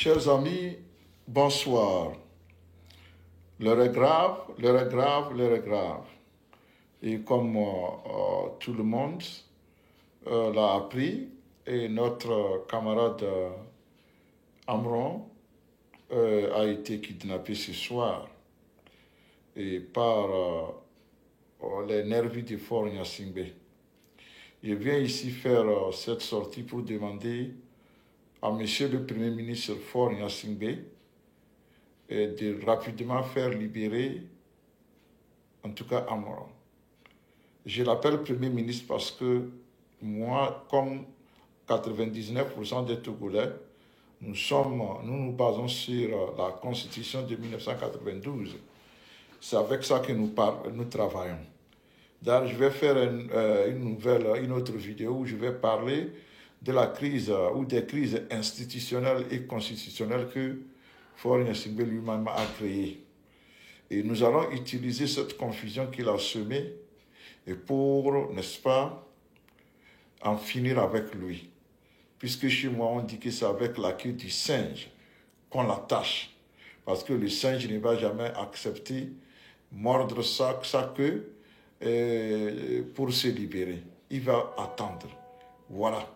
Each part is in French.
Chers amis, bonsoir. L'heure est grave, l'heure est grave, l'heure est grave. Et comme tout le monde l'a appris, et notre camarade Amron a été kidnappé ce soir et par les nervis du fort Nyasingbe. Je viens ici faire cette sortie pour demander à Monsieur le Premier ministre Faure Gnassingbé de rapidement faire libérer, en tout cas Amron. Je l'appelle Premier ministre parce que moi, comme 99% des Togolais, nous nous basons sur la Constitution de 1992. C'est avec ça que nous travaillons. D'ailleurs, je vais faire une autre vidéo où je vais parler de la crise ou des crises institutionnelles et constitutionnelles que Faure Gnassingbé lui-même a créées. Et nous allons utiliser cette confusion qu'il a semée et pour, n'est-ce pas, en finir avec lui. Puisque chez moi, on dit que c'est avec la queue du singe qu'on l'attache. Parce que le singe ne va jamais accepter mordre sa queue pour se libérer. Il va attendre. Voilà.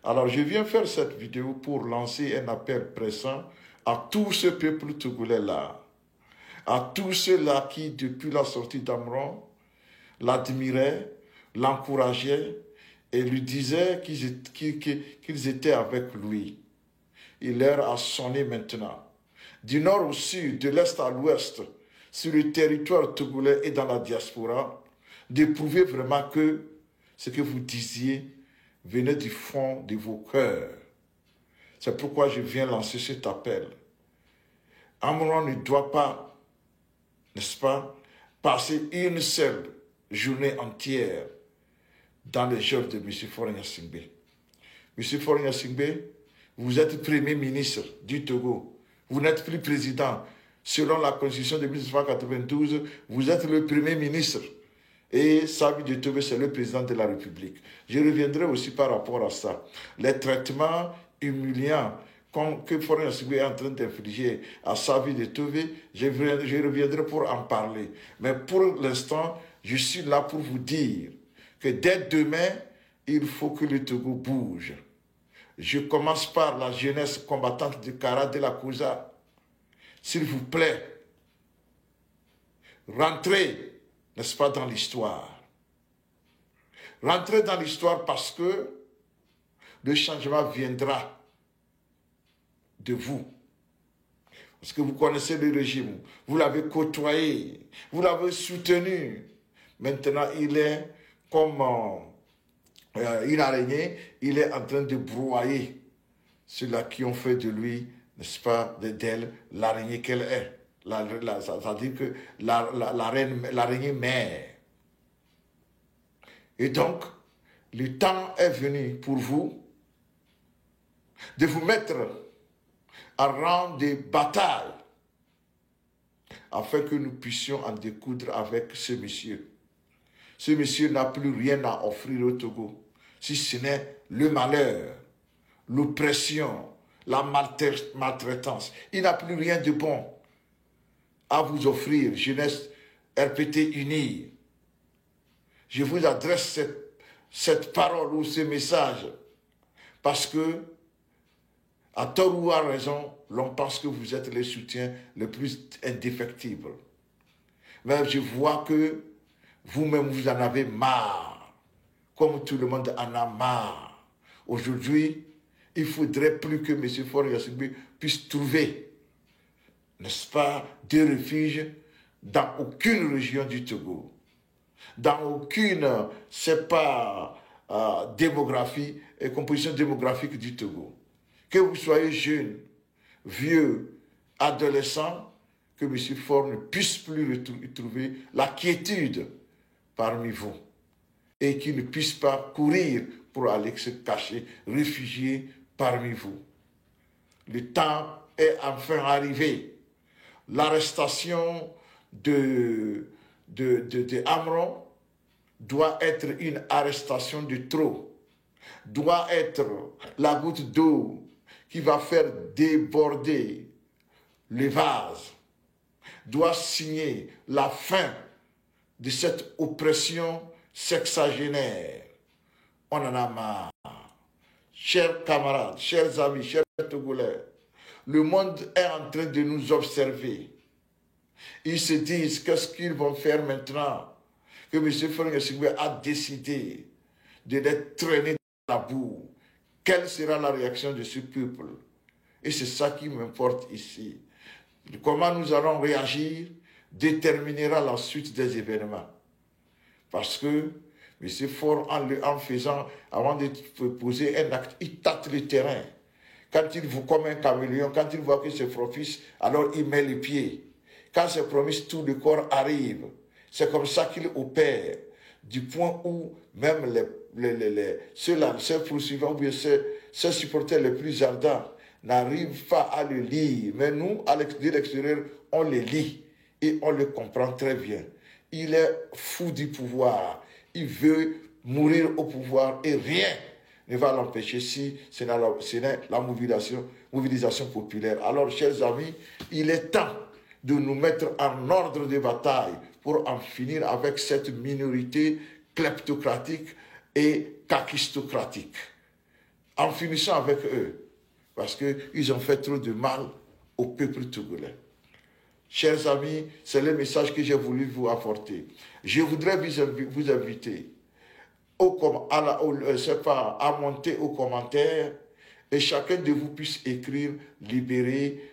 Alors, je viens faire cette vidéo pour lancer un appel pressant à tout ce peuple togolais-là, à tous ceux-là qui, depuis la sortie d'Amron, l'admiraient, l'encourageaient et lui disaient qu'ils étaient avec lui. Il leur a sonné maintenant. Du nord au sud, de l'est à l'ouest, sur le territoire togolais et dans la diaspora, de prouver vraiment que ce que vous disiez venez du fond de vos cœurs. C'est pourquoi je viens lancer cet appel. Amron ne doit pas, n'est-ce pas, passer une seule journée entière dans les œuvres de M. Faure Gnassingbé. M. Faure Gnassingbé, vous êtes Premier ministre du Togo. Vous n'êtes plus président. Selon la Constitution de 1992, vous êtes le Premier ministre. Et Sabi de Tobe, c'est le président de la République. Je reviendrai aussi par rapport à ça. Les traitements humiliants que Faure Gnassingbé est en train d'infliger à Sabi de Tobe, je reviendrai pour en parler. Mais pour l'instant, je suis là pour vous dire que dès demain, il faut que le Togo bouge. Je commence par la jeunesse combattante de Kara de la Kouza. S'il vous plaît, rentrez, n'est-ce pas, dans l'histoire. Rentrez dans l'histoire parce que le changement viendra de vous. Parce que vous connaissez le régime, vous l'avez côtoyé, vous l'avez soutenu. Maintenant, il est comme une araignée, il est en train de broyer ceux-là qui ont fait de lui, n'est-ce pas, d'elle, l'araignée qu'elle est. C'est-à-dire que l'araignée mère. Et donc, le temps est venu pour vous de vous mettre en rang de bataille afin que nous puissions en découdre avec ce monsieur. Ce monsieur n'a plus rien à offrir au Togo, si ce n'est le malheur, l'oppression, la maltraitance. Il n'a plus rien de bon à vous offrir, jeunesse RPT unie. Je vous adresse cette parole ou ce message parce que, à tort ou à raison, l'on pense que vous êtes les soutiens les plus indéfectibles. Mais je vois que vous-même, vous en avez marre, comme tout le monde en a marre. Aujourd'hui, il ne faudrait plus que M. Faure Gnassingbé puisse trouver, n'est-ce pas, des refuges dans aucune région du Togo, dans aucune, c'est pas, démographie et composition démographique du Togo. Que vous soyez jeune, vieux, adolescent, que M. Faure ne puisse plus trouver la quiétude parmi vous et qu'il ne puisse pas courir pour aller se cacher, réfugier parmi vous. Le temps est enfin arrivé. L'arrestation de Amron doit être une arrestation de trop, doit être la goutte d'eau qui va faire déborder les vases, doit signer la fin de cette oppression sexagénaire. On en a marre. Chers camarades, chers amis, chers Togolais, le monde est en train de nous observer. Ils se disent, qu'est-ce qu'ils vont faire maintenant que M. Faure Gnassingbé a décidé de les traîner dans la boue? Quelle sera la réaction de ce peuple? Et c'est ça qui m'importe ici. Comment nous allons réagir déterminera la suite des événements. Parce que M. Faure, en faisant, avant de poser un acte, il tâte le terrain. Quand il voit comme un caméléon, quand il voit que c'est propice, alors il met les pieds. Quand c'est propice, tout le corps arrive. C'est comme ça qu'il opère. Du point où même ceux poursuivants ou bien ceux supporters les plus ardents n'arrivent pas à le lire. Mais nous, de l'extérieur, on le lit et on le comprend très bien. Il est fou du pouvoir. Il veut mourir au pouvoir et rien ne va l'empêcher si ce n'est la mobilisation populaire. Alors, chers amis, il est temps de nous mettre en ordre de bataille pour en finir avec cette minorité kleptocratique et kakistocratique. En finissant avec eux, parce qu'ils ont fait trop de mal au peuple togolais. Chers amis, c'est le message que j'ai voulu vous apporter. Je voudrais vous inviter à monter aux commentaires et chacun de vous puisse écrire « Libérer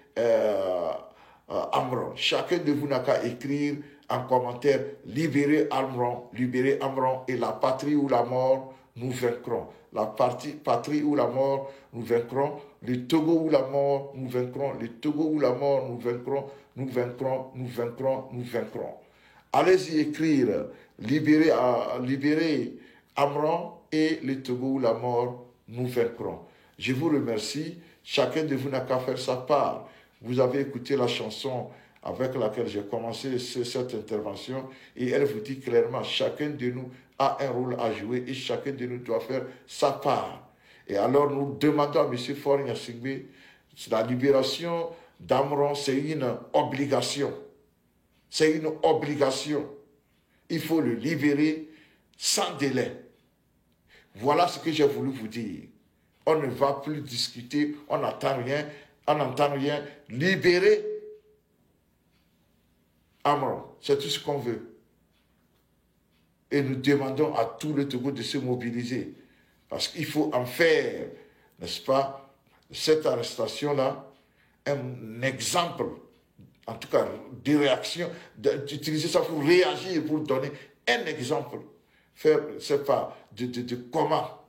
Amron ». Chacun de vous n'a qu'à écrire en commentaire « Libérer Amron et la patrie ou la mort, nous vaincrons ». La patrie ou la mort, nous vaincrons. Le Togo ou la mort, nous vaincrons. Le Togo ou la mort, nous vaincrons. Nous vaincrons, nous vaincrons, nous vaincrons. Allez-y écrire « Libérer Amron et le Togo ou la mort, nous vaincrons ». Je vous remercie. Chacun de vous n'a qu'à faire sa part. Vous avez écouté la chanson avec laquelle j'ai commencé cette intervention et elle vous dit clairement, chacun de nous a un rôle à jouer et chacun de nous doit faire sa part. Et alors nous demandons à M. Faure Gnassingbé, la libération d'Amron, c'est une obligation. C'est une obligation. Il faut le libérer sans délai. Voilà ce que j'ai voulu vous dire. On ne va plus discuter, on n'entend rien. Libérer Amron, c'est tout ce qu'on veut. Et nous demandons à tout le Togo de se mobiliser. Parce qu'il faut en faire, n'est-ce pas, cette arrestation-là, un exemple, en tout cas, de réaction, d'utiliser ça pour réagir, pour donner un exemple. Faire, c'est pas, de comment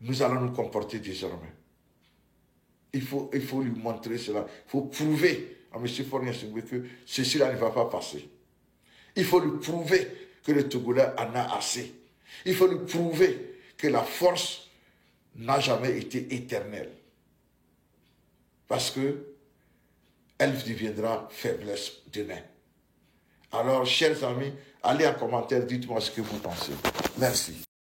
nous allons nous comporter désormais. Il faut lui montrer cela. Il faut prouver à M. Faure Gnassingbé que ceci-là ne va pas passer. Il faut lui prouver que le Togolais en a assez. Il faut lui prouver que la force n'a jamais été éternelle. Parce que elle deviendra faiblesse demain. Alors, chers amis, allez en commentaire, dites-moi ce que vous pensez. Merci.